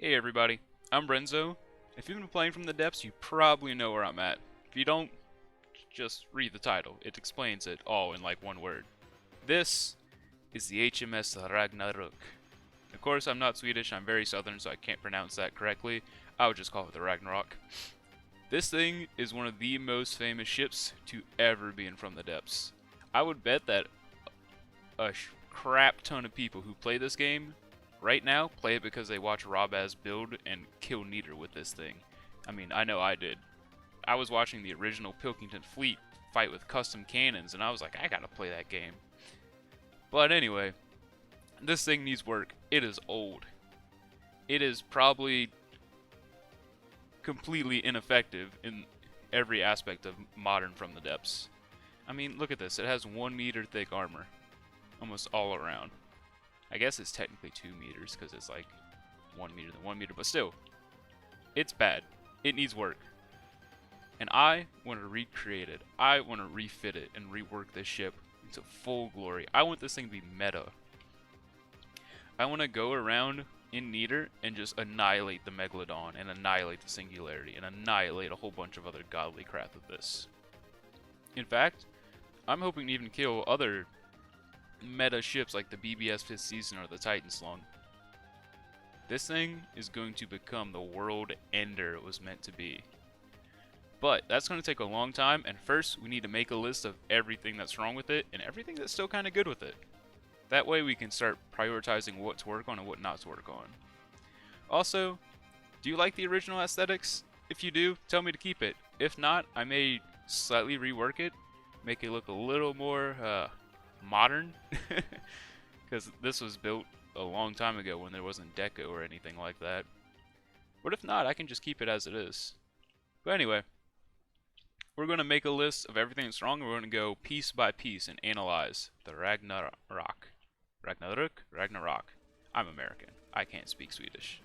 Hey everybody, I'm Renzo. If you've been playing from the depths, you probably know where I'm at. If you don't, just read the title. It explains it all in like one word. This is the HMS Ragnarok. Of course, I'm not Swedish, I'm very southern, so I can't pronounce that correctly. I would just call it the Ragnarok. This thing is one of the most famous ships to ever be in From the Depths. I would bet that a crap ton of people who play this game right now play it because they watch Robaz build and kill Niter with this thing. I mean, I know I did. I was watching the original Pilkington fleet fight with custom cannons, and I was like, I gotta play that game. But anyway, this thing needs work. It is old. It is probably completely ineffective in every aspect of modern From the Depths. I mean, look at this. It has 1 meter thick armor. Almost all around. I guess it's technically 2 meters because it's like 1 meter than 1 meter, but still, it's bad. It needs work. And I want to recreate it. I want to refit it and rework this ship into full glory. I want this thing to be meta. I want to go around in Niter and just annihilate the Megalodon and annihilate the Singularity and annihilate a whole bunch of other godly crap with this. In fact, I'm hoping to even kill other meta ships like the BBS 5th Season or the Titan Slung. This thing is going to become the world ender it was meant to be. But that's going to take a long time, and first we need to make a list of everything that's wrong with it and everything that's still kind of good with it. That way we can start prioritizing what to work on and what not to work on. Also, do you like the original aesthetics? If you do, tell me to keep it. If not, I may slightly rework it, make it look a little more modern, because this was built a long time ago when there wasn't deco or anything like that. But if not, I can just keep it as it is. But anyway, we're going to make a list of everything that's wrong, and we're going to go piece by piece and analyze the Ragnarok. Ragnarok. I'm American. I can't speak Swedish.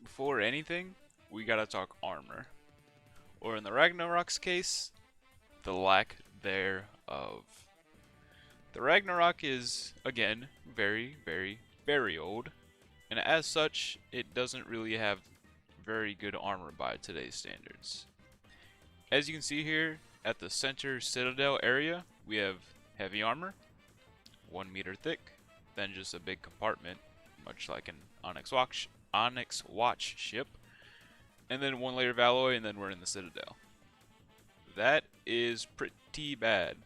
Before anything, we gotta talk armor. Or in the Ragnarok's case, the lack thereof. The Ragnarok is, again, very, very, very old, and as such, it doesn't really have very good armor by today's standards. As you can see here, at the center citadel area, we have heavy armor, 1 meter thick, then just a big compartment, much like an Onyx Watch ship, and then 1 layer of alloy, and then we're in the citadel. That is pretty bad.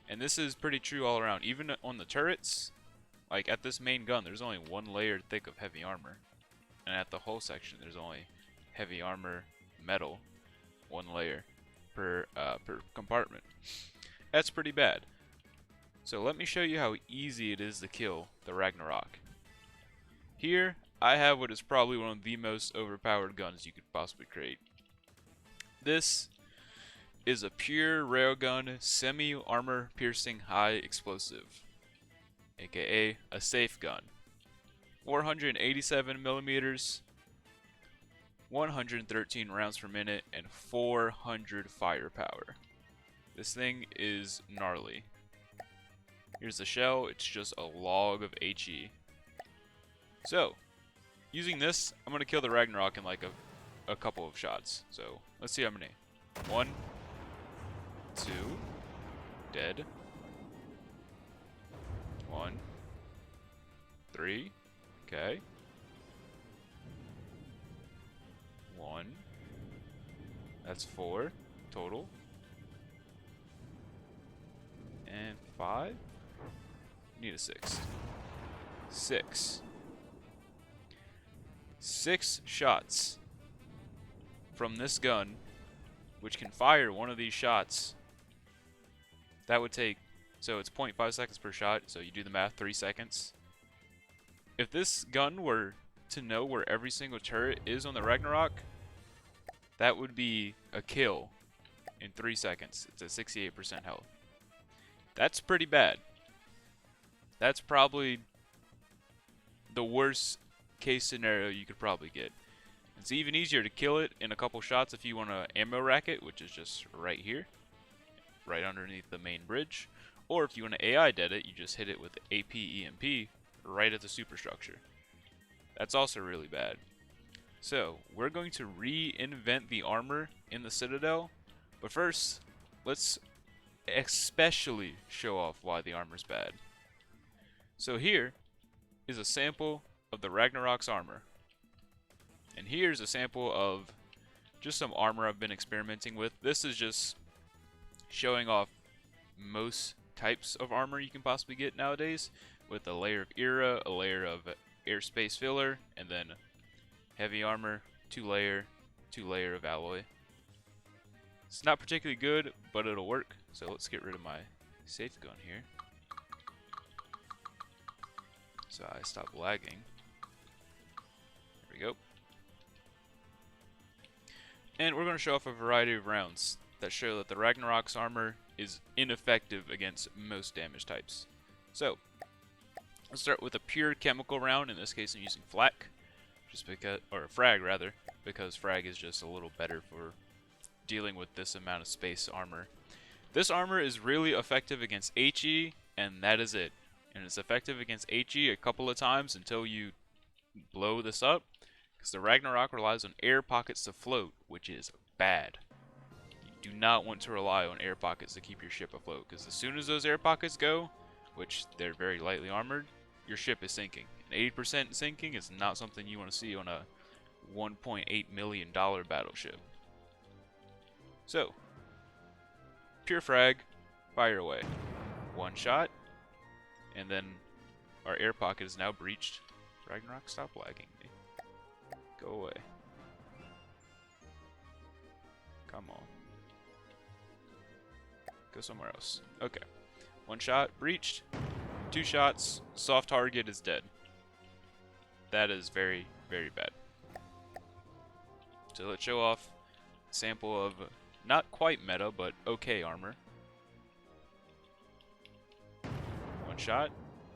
And this is pretty true all around. Even on the turrets, like at this main gun, there's only 1 layer thick of heavy armor. And at the hull section, there's only heavy armor metal, 1 layer per compartment. That's pretty bad. So let me show you how easy it is to kill the Ragnarok. Here, I have what is probably one of the most overpowered guns you could possibly create. This is a pure railgun semi-armor piercing high explosive, aka a safe gun. 487 millimeters, 113 rounds per minute, and 400 firepower. This thing is gnarly. Here's the shell, it's just a log of HE. So, using this, I'm gonna kill the Ragnarok in like a couple of shots. So, let's see how many. 1, 2, dead. 1, 3, okay. 1, that's 4 total. And 5, need a 6. 6 shots from this gun, which can fire one of these shots. That would take, so it's 0.5 seconds per shot, so you do the math, 3 seconds. If this gun were to know where every single turret is on the Ragnarok, that would be a kill in 3 seconds. It's at 68% health. That's pretty bad. That's probably the worst case scenario you could probably get. It's even easier to kill it in a couple shots if you want to ammo rack it, which is just right here, right underneath the main bridge. Or if you want to AI dead it, you just hit it with AP EMP right at the superstructure. That's also really bad. So, we're going to reinvent the armor in the Citadel, but first, let's especially show off why the armor's bad. So here is a sample of the Ragnarok's armor. And here's a sample of just some armor I've been experimenting with. This is just showing off most types of armor you can possibly get nowadays, with a layer of Era, a layer of airspace filler, and then heavy armor, two layer of alloy. It's not particularly good, but it'll work. So let's get rid of my safe gun here, so I stop lagging. There we go. And we're going to show off a variety of rounds that show that the Ragnarok's armor is ineffective against most damage types. So, let's start with a pure chemical round. In this case, I'm using flak, just because, or frag rather, because frag is just a little better for dealing with this amount of space armor. This armor is really effective against HE, and that is it. And it's effective against HE a couple of times until you blow this up, because the Ragnarok relies on air pockets to float, which is bad. You do not want to rely on air pockets to keep your ship afloat, because as soon as those air pockets go, which they're very lightly armored, your ship is sinking. And 80% sinking is not something you want to see on a $1.8 million battleship. So, pure frag, fire away. One shot, and then our air pocket is now breached. Ragnarok, stop lagging me. Go away. Come on. Go somewhere else. Okay. One shot, breached. Two shots, soft target is dead. That is very, very bad. So let's show off a sample of not quite meta, but okay armor. One shot,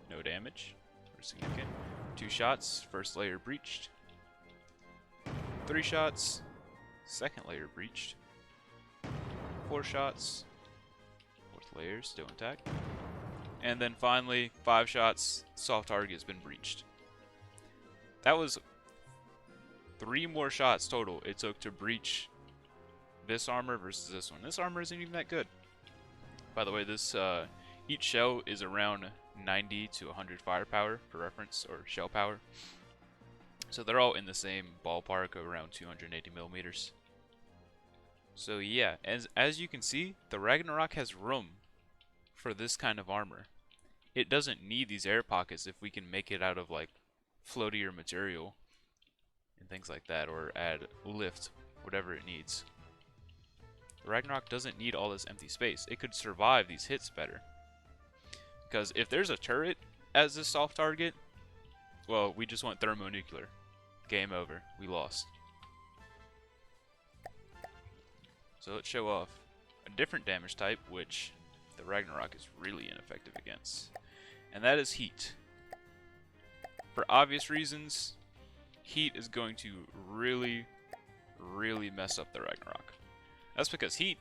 no damage, or significant. Two shots, first layer breached. Three shots, second layer breached. Four shots, fourth layer still intact. And then finally, 5 shots, soft target has been breached. That was 3 more shots total it took to breach this armor versus this one. This armor isn't even that good. By the way, this each shell is around 90 to 100 firepower for reference, or shell power. So they're all in the same ballpark of around 280 millimeters. So yeah, as you can see, the Ragnarok has room for this kind of armor. It doesn't need these air pockets if we can make it out of like floatier material and things like that, or add lift, whatever it needs. The Ragnarok doesn't need all this empty space. It could survive these hits better. Because if there's a turret as a soft target, well, we just went thermonuclear. Game over. We lost. So let's show off a different damage type, which the Ragnarok is really ineffective against. And that is heat. For obvious reasons, heat is going to really, really mess up the Ragnarok. That's because heat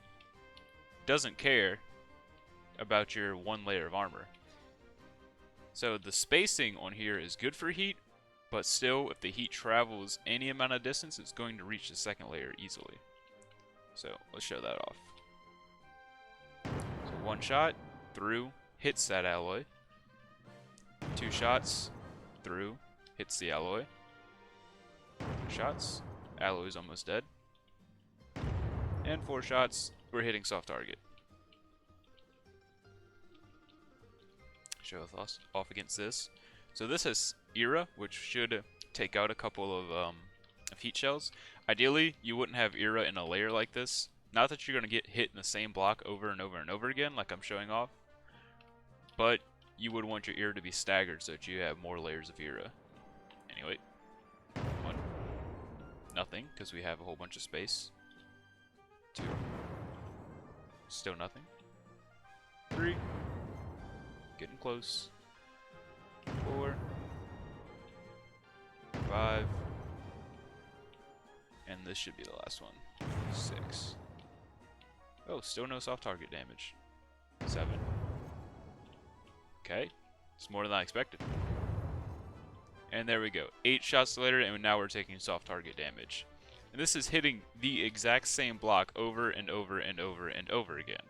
doesn't care about your one layer of armor. So the spacing on here is good for heat, but still, if the heat travels any amount of distance, it's going to reach the second layer easily. So let's show that off. So one shot through, hits that alloy. Two shots through, hits the alloy. Shots, alloy's almost dead. And 4 shots, we're hitting soft target. Show off against this. So this has Era, which should take out a couple of heat shells. Ideally, you wouldn't have Era in a layer like this. Not that you're going to get hit in the same block over and over and over again, like I'm showing off. But you would want your Era to be staggered so that you have more layers of Era. Anyway. 1. Nothing, because we have a whole bunch of space. 2. Still nothing. 3. Getting close. 4. 5. And this should be the last one. 6. Oh, still no soft target damage. 7. Okay. It's more than I expected. And there we go. 8 shots later, and now we're taking soft target damage. And this is hitting the exact same block over and over and over and over again.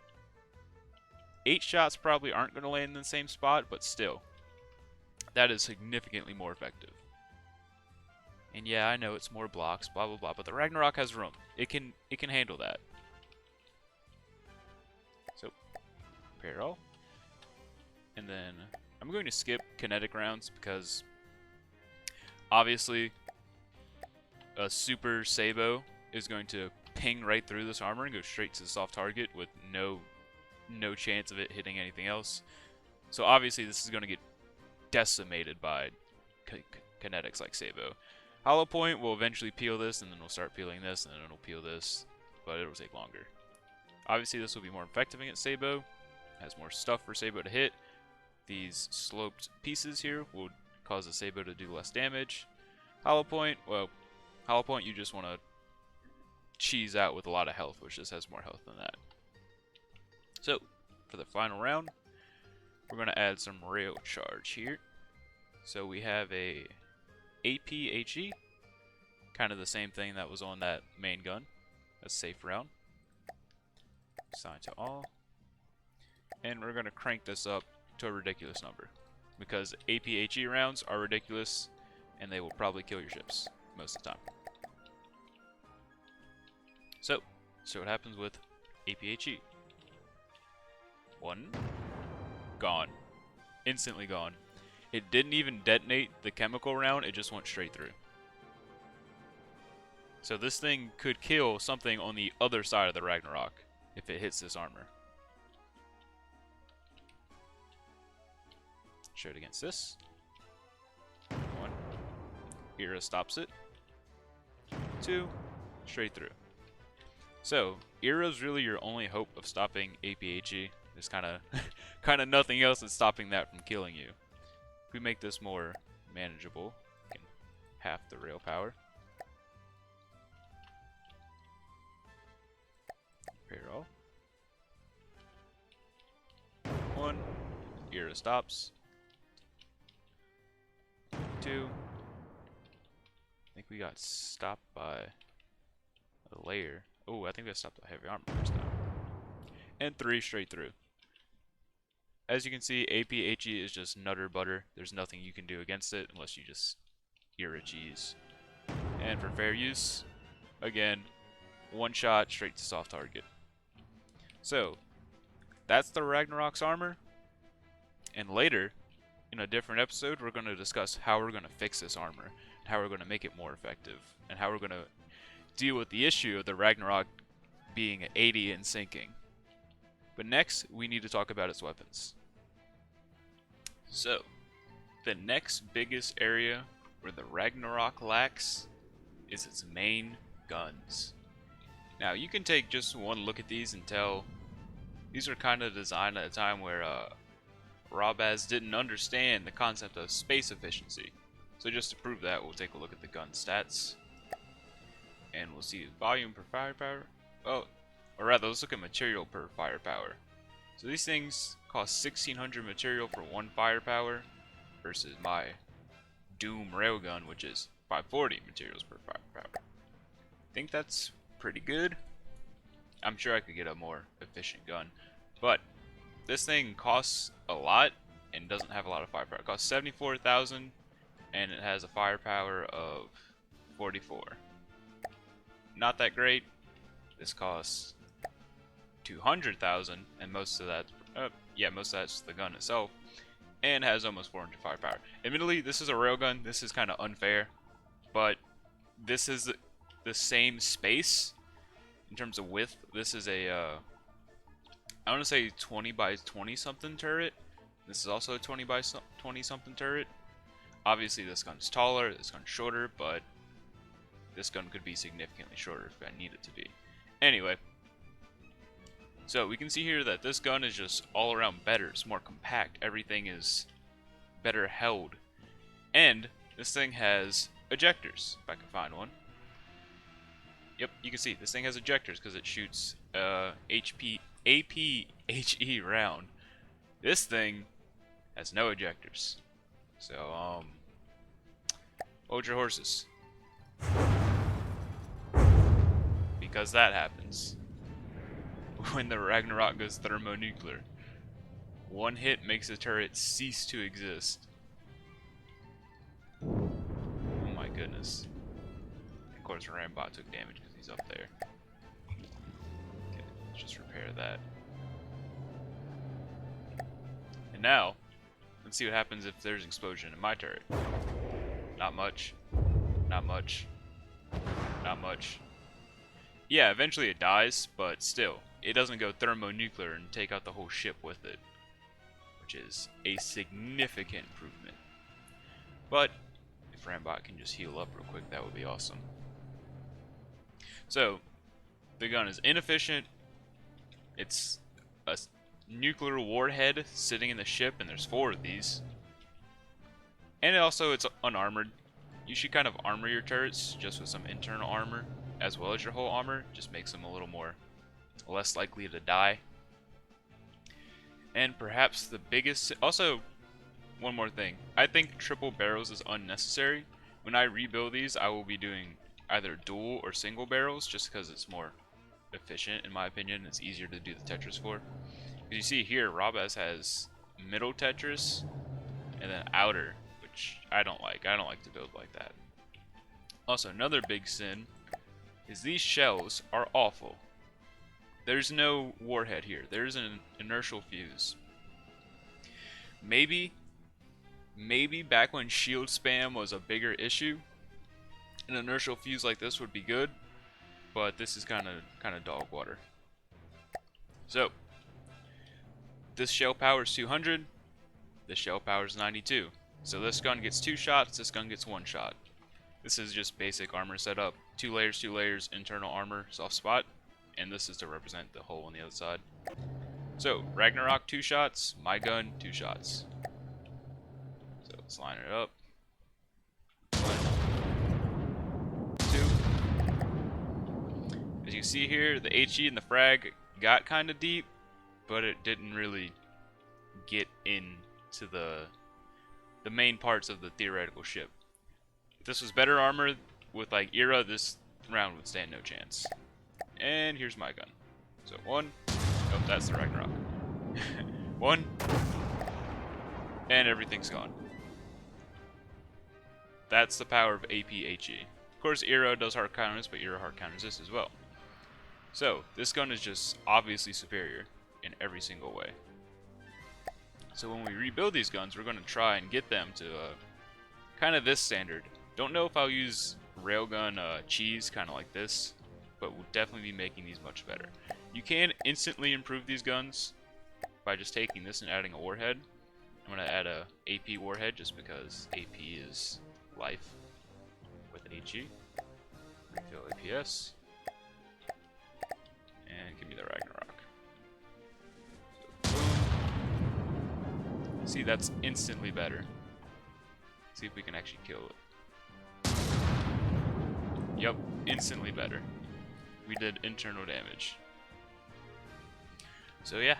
8 shots probably aren't going to land in the same spot, but still, that is significantly more effective. And yeah, I know it's more blocks, blah blah blah, but the Ragnarok has room. It can handle that. So, prepare all. And then I'm going to skip kinetic rounds because obviously a super Sabo is going to ping right through this armor and go straight to the soft target with no chance of it hitting anything else. So obviously this is going to get decimated by kinetics like Sabo. Hollow Point will eventually peel this, and then we'll start peeling this, and then it'll peel this, but it'll take longer. Obviously this will be more effective against Sabo. Has more stuff for Sabo to hit. These sloped pieces here will cause the Sabo to do less damage. Hollow Point, well, Hollow Point you just want to cheese out with a lot of health, which just has more health than that. So, for the final round, we're going to add some rail charge here. So we have a APHE, kind of the same thing that was on that main gun. A safe round. Assign to all. And we're going to crank this up to a ridiculous number, because APHE rounds are ridiculous, and they will probably kill your ships most of the time. So what happens with APHE. 1. Gone. Instantly gone. It didn't even detonate the chemical round, it just went straight through. So this thing could kill something on the other side of the Ragnarok if it hits this armor. Show it against this. 1. Era stops it. 2. Straight through. So, Era's really your only hope of stopping APHE. There's kind of nothing else that's stopping that from killing you. If we make this more manageable, we can half the rail power. Repair all. 1. Era stops. 2. I think we got stopped by a layer. Oh, I think we got stopped by heavy armor first time. And 3 straight through. As you can see, APHE is just nutter butter. There's nothing you can do against it unless you just era cheese. And for fair use, again, 1 shot straight to soft target. So, that's the Ragnarok's armor. And later, in a different episode, we're going to discuss how we're going to fix this armor, how we're going to make it more effective, and how we're going to deal with the issue of the Ragnarok being 80 and sinking. But next, we need to talk about its weapons. So, the next biggest area where the Ragnarok lacks is its main guns. Now, you can take just one look at these and tell these are kind of designed at a time where Robaz didn't understand the concept of space efficiency. So just to prove that, we'll take a look at the gun stats. And we'll see volume per firepower. Oh, or rather, let's look at material per firepower. So these things cost 1600 material for 1 firepower versus my Doom railgun, which is 540 materials per firepower. I think that's pretty good. I'm sure I could get a more efficient gun, but this thing costs a lot and doesn't have a lot of firepower. It costs 74,000 and it has a firepower of 44. Not that great. This costs 200,000, and most of that, most of that's the gun itself, and has almost 400 firepower. Admittedly, this is a railgun. This is kind of unfair, but this is the same space in terms of width. This is a, I want to say 20 by 20 something turret. This is also a 20 by 20 something turret. Obviously, this gun's taller, this gun's shorter, but this gun could be significantly shorter if I need it to be. Anyway, so we can see here that this gun is just all around better. It's more compact. Everything is better held. And this thing has ejectors, if I can find one. Yep, you can see this thing has ejectors because it shoots APHE round. This thing has no ejectors. So, Hold your horses. Because that happens. When the Ragnarok goes thermonuclear. One hit makes a turret cease to exist. Oh my goodness. Of course, Rambot took damage because he's up there. Okay, let's just repair that. And now, let's see what happens if there's an explosion in my turret. Not much. Not much. Not much. Yeah, eventually it dies, but still, it doesn't go thermonuclear and take out the whole ship with it, which is a significant improvement. But if Rambot can just heal up real quick, that would be awesome. So, the gun is inefficient. It's a nuclear warhead sitting in the ship, and there's 4 of these. And also, it's unarmored. You should kind of armor your turrets just with some internal armor, as well as your whole armor. Just makes them a little more less likely to die. And perhaps the biggest... Also, one more thing. I think triple barrels is unnecessary. When I rebuild these, I will be doing either dual or single barrels, just because it's more efficient, in my opinion. It's easier to do the Tetris for. Because you see here, Rabas has middle Tetris, and then outer, which I don't like. I don't like to build like that. Also, another big sin is these shells are awful. There's no warhead here. There's an inertial fuse. Maybe back when shield spam was a bigger issue, an inertial fuse like this would be good, but this is kind of dog water. So, this shell power is 200. This shell power is 92. So this gun gets 2 shots. This gun gets 1 shot. This is just basic armor setup. 2 layers, internal armor, soft spot. And this is to represent the hole on the other side. So, Ragnarok 2 shots, my gun 2 shots. So let's line it up. 1, 2. As you see here, the HE and the frag got kind of deep, but it didn't really get into the main parts of the theoretical ship. If this was better armor with like Era, this round would stand no chance. And here's my gun. So 1. Oh, that's the Ragnarok. 1. And everything's gone. That's the power of AP-HE. Of course, Era does hard counters, but Era hard counters this as well. So, this gun is just obviously superior in every single way. So when we rebuild these guns, we're going to try and get them to kind of this standard. Don't know if I'll use railgun cheese, kind of like this, but we'll definitely be making these much better. You can instantly improve these guns by just taking this and adding a warhead. I'm going to add a AP warhead just because AP is life with an HE. Refill APS. And give me the Ragnarok. So, boom. See, that's instantly better. See if we can actually kill it. Yep, instantly better. We did internal damage. So yeah,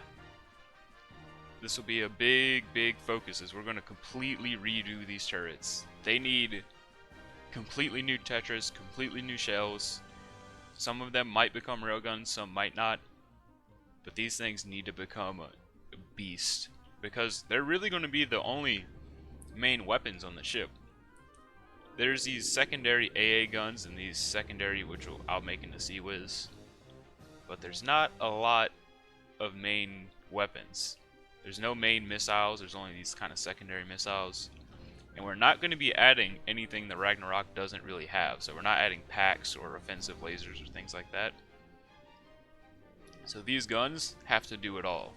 this will be a big focus as we're going to completely redo these turrets. They need completely new Tetris, completely new shells. Some of them might become railguns, some might not. But these things need to become a beast, because they're really going to be the only main weapons on the ship. There's these secondary AA guns and these secondary, which I'll make into Sea Whiz. But there's not a lot of main weapons. There's no main missiles, there's only these kind of secondary missiles. And we're not going to be adding anything that Ragnarok doesn't really have. So we're not adding packs or offensive lasers or things like that. So these guns have to do it all.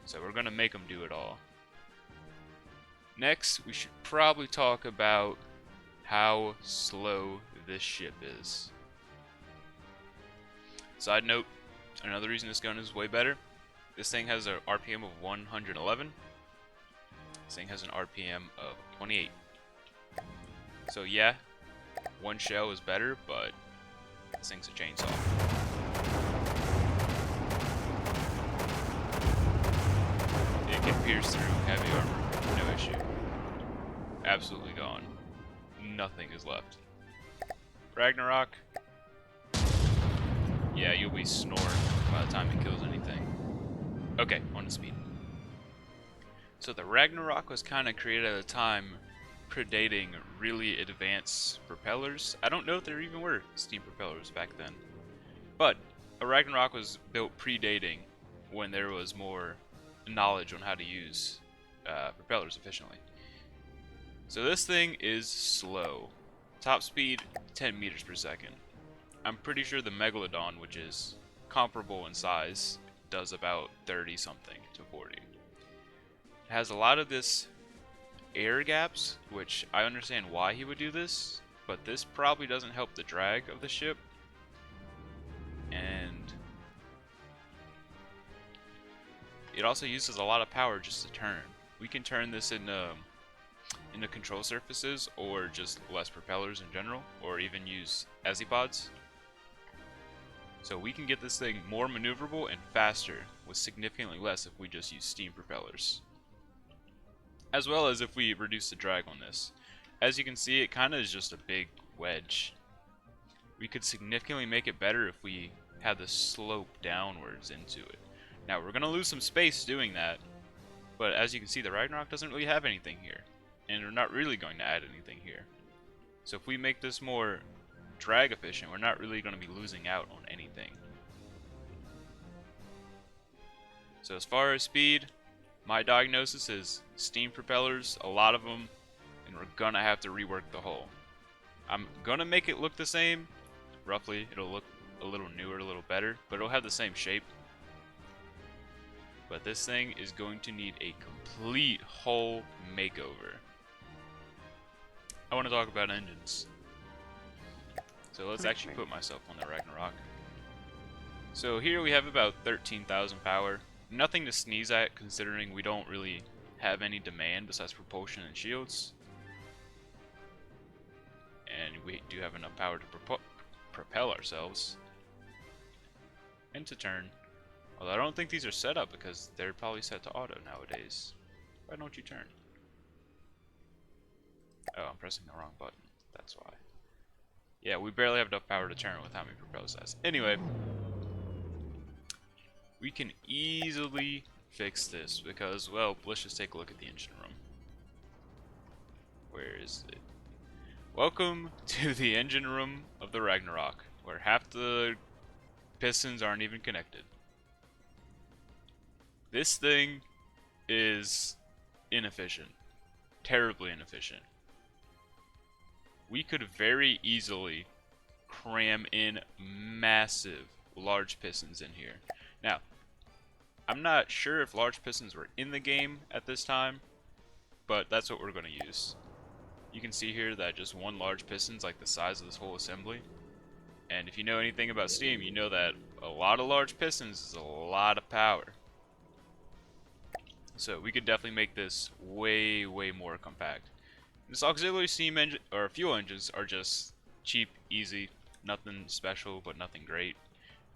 So we're going to make them do it all. Next, we should probably talk about how slow this ship is. Side note, another reason this gun is way better. This thing has an RPM of 111. This thing has an RPM of 28. So yeah, one shell is better, but this thing's a chainsaw. It can pierce through heavy armor, no issue. Absolutely gone. nothing is left. Ragnarok. Yeah, you'll be snoring by the time it kills anything. Okay, on to speed. So the Ragnarok was kind of created at a time predating really advanced propellers. I don't know if there even were steam propellers back then. But a Ragnarok was built predating when there was more knowledge on how to use propellers efficiently. So this thing is slow. Top speed 10 meters per second. I'm pretty sure the Megalodon, which is comparable in size, does about 30 something to 40. It has a lot of this air gaps, which I understand why he would do this, but this probably doesn't help the drag of the ship. And it also uses a lot of power just to turn. We can turn this into control surfaces, or just less propellers in general, or even use Azipods. So we can get this thing more maneuverable and faster with significantly less if we just use steam propellers. As well as if we reduce the drag on this. As you can see, it kind of is just a big wedge. We could significantly make it better if we had the slope downwards into it. Now we're going to lose some space doing that, but as you can see, the Ragnarok doesn't really have anything here. And we're not really going to add anything here. So if we make this more drag efficient, we're not really going to be losing out on anything. So as far as speed, my diagnosis is steam propellers, a lot of them, and we're going to have to rework the hull. I'm going to make it look the same, roughly. It'll look a little newer, a little better, but it'll have the same shape. But this thing is going to need a complete hull makeover. I want to talk about engines. So let's actually put myself on the Ragnarok. So here we have about 13,000 power. Nothing to sneeze at, considering we don't really have any demand besides propulsion and shields. And we do have enough power to propel ourselves. And to turn. Although I don't think these are set up, because they're probably set to auto nowadays. Why don't you turn? Oh, I'm pressing the wrong button. That's why. Yeah, we barely have enough power to turn with how many propellers it has. Anyway, we can easily fix this because, well, let's just take a look at the engine room. Where is it? Welcome to the engine room of the Ragnarok, where half the pistons aren't even connected. This thing is inefficient. Terribly inefficient. We could very easily cram in massive large pistons in here. Now, I'm not sure if large pistons were in the game at this time, but that's what we're going to use. You can see here that just one large piston's like the size of this whole assembly. And if you know anything about steam, you know that a lot of large pistons is a lot of power. So we could definitely make this way, way more compact. This auxiliary steam engine or fuel engines are just cheap, easy, nothing special, but nothing great.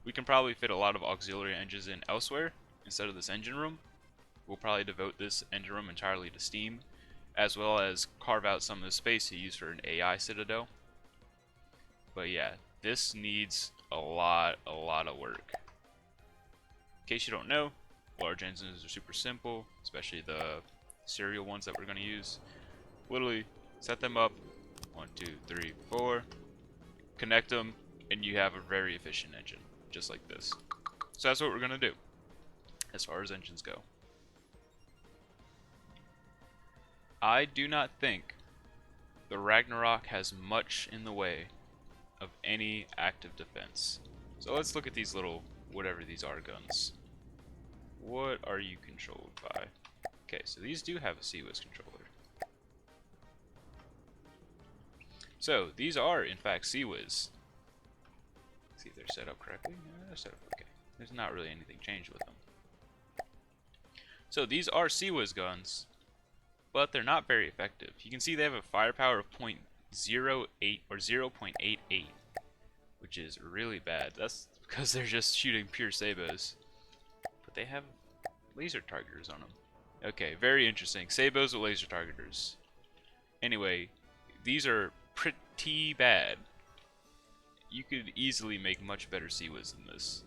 We can probably fit a lot of auxiliary engines in elsewhere instead of this engine room. We'll probably devote this engine room entirely to steam, as well as carve out some of the space to use for an AI citadel. But yeah, this needs a lot of work. In case you don't know, large engines are super simple, especially the serial ones that we're going to use. Literally set them up, 1, 2, 3, 4, connect them, and you have a very efficient engine, just like this. So that's what we're going to do as far as engines go. I do not think the Ragnarok has much in the way of any active defense. So let's look at these little, whatever these are, guns. What are you controlled by? Okay, so these do have a Woes controller. So these are, in fact, Woes. See if they're set up correctly. Yeah, they're set up okay. There's not really anything changed with them. So these are Woes guns, but they're not very effective. You can see they have a firepower of 0.08 or 0.88, which is really bad. That's because they're just shooting pure sabos. But they have laser targeters on them. Okay, very interesting. Sabos with laser targeters. Anyway, these are pretty bad. You could easily make much better Seaways than this.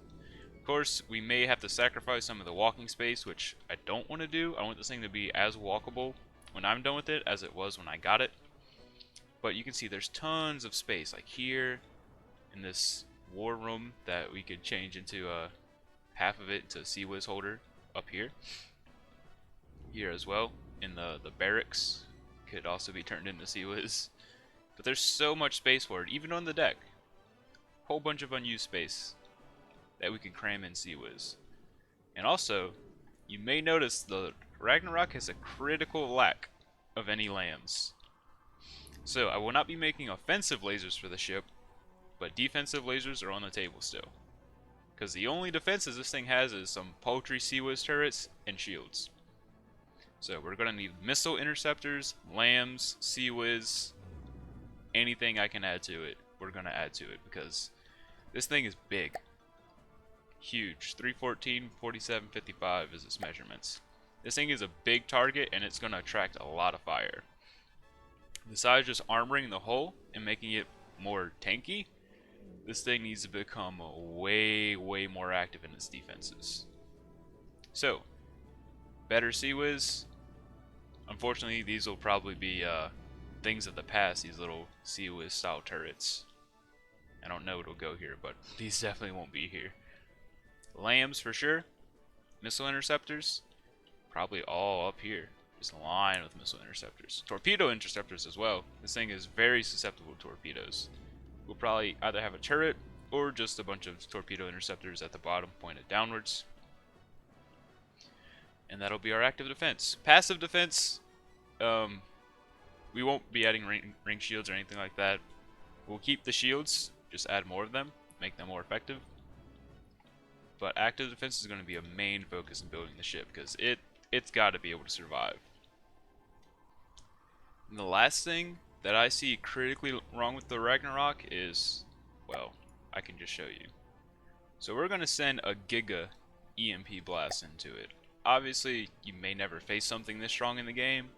Of course, we may have to sacrifice some of the walking space, which I don't want to do. I want this thing to be as walkable when I'm done with it as it was when I got it. But you can see there's tons of space, like here, in this war room that we could change into half of it to Seaways holder up here. Here as well, in the barracks, could also be turned into Seaways. But there's so much space for it, even on the deck. Whole bunch of unused space that we can cram in Seaways. And also, you may notice the Ragnarok has a critical lack of any lambs. So I will not be making offensive lasers for the ship, but defensive lasers are on the table still. Because the only defenses this thing has is some paltry Seaways turrets and shields. So we're going to need missile interceptors, lambs, Seaways, anything I can add to it, we're going to add to it, because this thing is big. Huge. 314, 47, 55 is its measurements. This thing is a big target, and it's going to attract a lot of fire. Besides just armoring the hull and making it more tanky, this thing needs to become way more active in its defenses. So, better Seaways. Unfortunately, these will probably be things of the past, these little Seaways style turrets. I don't know what'll go here, but these definitely won't be here. Lambs for sure. Missile interceptors, probably all up here. Just line with missile interceptors. Torpedo interceptors as well. This thing is very susceptible to torpedoes. We'll probably either have a turret or just a bunch of torpedo interceptors at the bottom pointed downwards. And that'll be our active defense. Passive defense, we won't be adding ring shields or anything like that. We'll keep the shields, just add more of them, make them more effective. But active defense is going to be a main focus in building the ship, because it's got to be able to survive. And the last thing that I see critically wrong with the Ragnarok is, well, I can just show you. So we're going to send a Giga EMP blast into it. Obviously, you may never face something this strong in the game,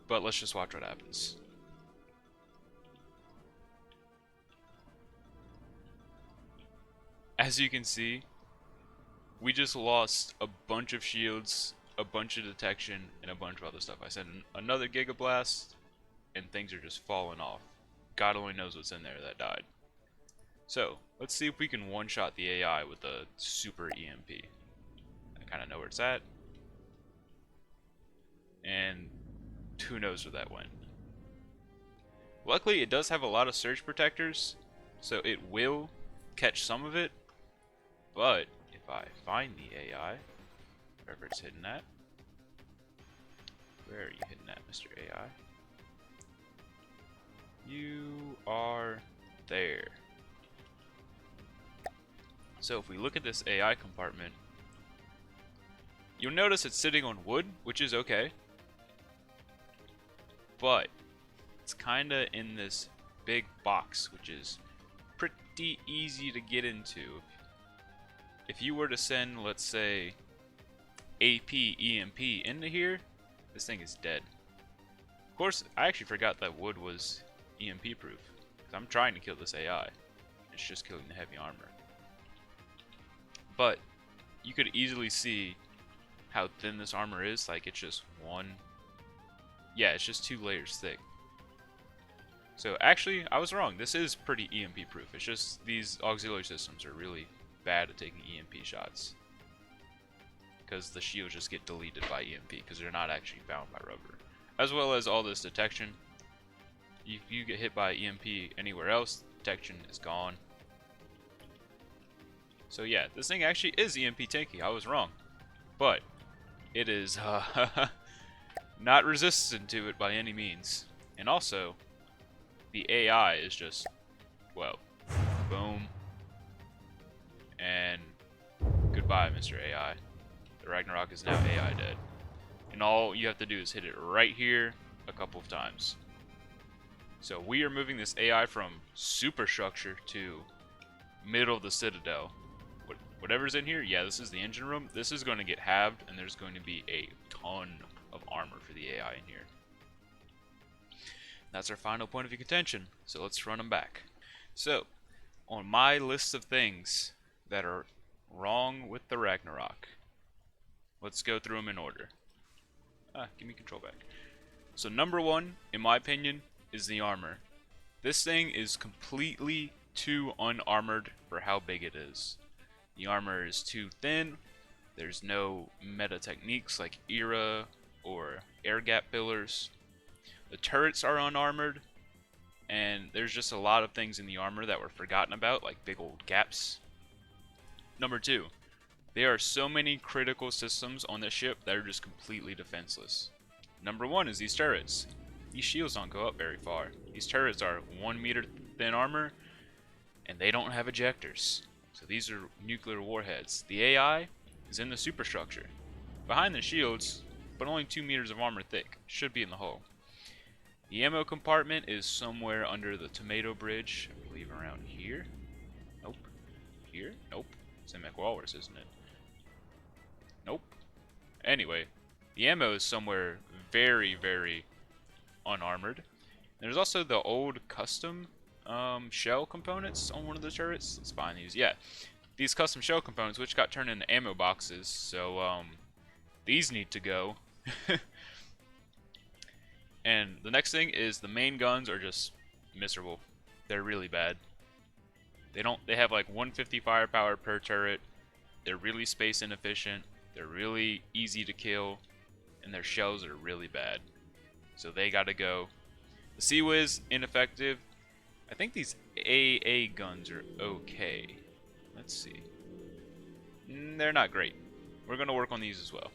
but let's just watch what happens. As you can see, we just lost a bunch of shields, a bunch of detection, and a bunch of other stuff. I sent another Giga Blast, and things are just falling off. God only knows what's in there that died. So, let's see if we can one-shot the AI with a super EMP. I kind of know where it's at. And who knows where that went. Luckily, it does have a lot of surge protectors, so it will catch some of it. But if I find the AI, wherever it's hidden at, where are you hidden at, Mr. AI? You are there. So if we look at this AI compartment, you'll notice it's sitting on wood, which is okay. But it's kinda in this big box, which is pretty easy to get into. If you were to send, let's say, AP EMP into here, this thing is dead. Of course, I actually forgot that wood was EMP proof, because I'm trying to kill this AI. It's just killing the heavy armor. But you could easily see how thin this armor is. Like, it's just it's just 2 layers thick. So actually, I was wrong. This is pretty EMP proof. It's just these auxiliary systems are really bad at taking EMP shots, because the shields just get deleted by EMP because they're not actually bound by rubber. As well as all this detection. If you get hit by EMP anywhere else, detection is gone. So yeah, this thing actually is EMP tanky. I was wrong. But it is not resistant to it by any means. And also, the AI is just, well, boom. And goodbye, Mr. AI. The Ragnarok is now AI dead. And all you have to do is hit it right here a couple of times. So we are moving this AI from superstructure to middle of the citadel. Whatever's in here, yeah, this is the engine room. This is going to get halved, and there's going to be a ton of armor for the AI in here. That's our final point of contention, so let's run them back. So, on my list of things that are wrong with the Ragnarok, let's go through them in order. Give me control back. So number one, in my opinion, is the armor. This thing is completely too unarmored for how big it is. The armor is too thin. There's no meta techniques like era or air gap pillars. The turrets are unarmored, and there's just a lot of things in the armor that were forgotten about, like big old gaps. Number two, there are so many critical systems on this ship that are just completely defenseless. Number one is these turrets. These shields don't go up very far. These turrets are 1 meter thin armor, and they don't have ejectors. So these are nuclear warheads. The AI is in the superstructure, behind the shields, but only 2 meters of armor thick. Should be in the hull. The ammo compartment is somewhere under the tomato bridge. I believe around here. Nope. Here? Nope. It's in McWalrus, isn't it? Nope. Anyway, the ammo is somewhere very, very unarmored. There's also the old custom shell components on one of the turrets. Let's find these. Yeah, these custom shell components, which got turned into ammo boxes. So these need to go. And the next thing is the main guns are just miserable. They're really bad. They have like 150 firepower per turret. They're really space inefficient. They're really easy to kill, and their shells are really bad. So they gotta go. The Sea Whiz, ineffective. I think these AA guns are okay. Let's see. They're not great. We're gonna work on these as well.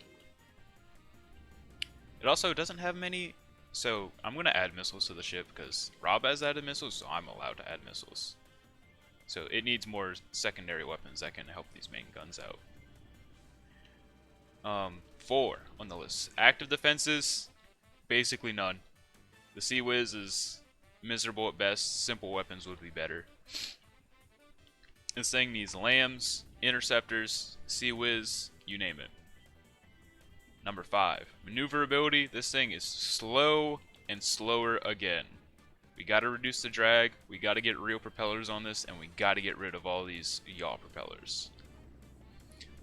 It also doesn't have many, so I'm gonna add missiles to the ship because Rob has added missiles, so I'm allowed to add missiles. So it needs more secondary weapons that can help these main guns out. 4 on the list. Active defenses, basically none. The Sea Whiz is miserable at best. Simple weapons would be better. This thing needs lambs, interceptors, Sea Whiz, you name it. Number 5. Maneuverability. This thing is slow and slower again. We gotta reduce the drag, we gotta get real propellers on this, and we gotta get rid of all these yaw propellers.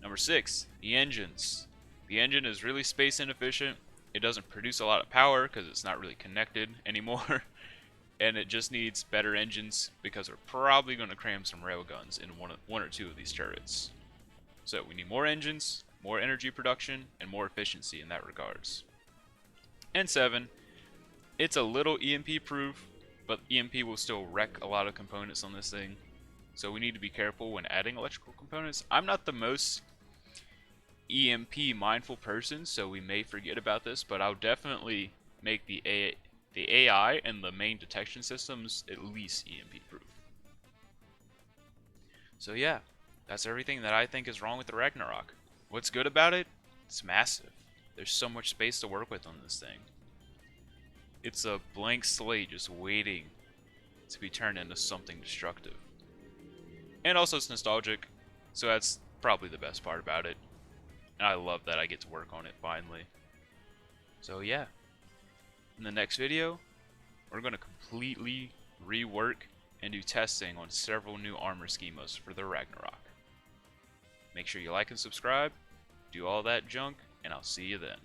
Number 6. The engines. The engine is really space inefficient. It doesn't produce a lot of power because it's not really connected anymore. And it just needs better engines because we're probably going to cram some railguns in one or two of these turrets. So we need more engines, more energy production, and more efficiency in that regards. And 7. It's a little EMP proof, but EMP will still wreck a lot of components on this thing. So we need to be careful when adding electrical components. I'm not the most EMP mindful person, so we may forget about this, but I'll definitely make the AI and the main detection systems at least EMP proof. So yeah, that's everything that I think is wrong with the Ragnarok. What's good about it? It's massive. There's so much space to work with on this thing. It's a blank slate just waiting to be turned into something destructive. And also it's nostalgic, so that's probably the best part about it. And I love that I get to work on it finally. So yeah, in the next video, we're going to completely rework and do testing on several new armor schemas for the Ragnarok. Make sure you like and subscribe, do all that junk, and I'll see you then.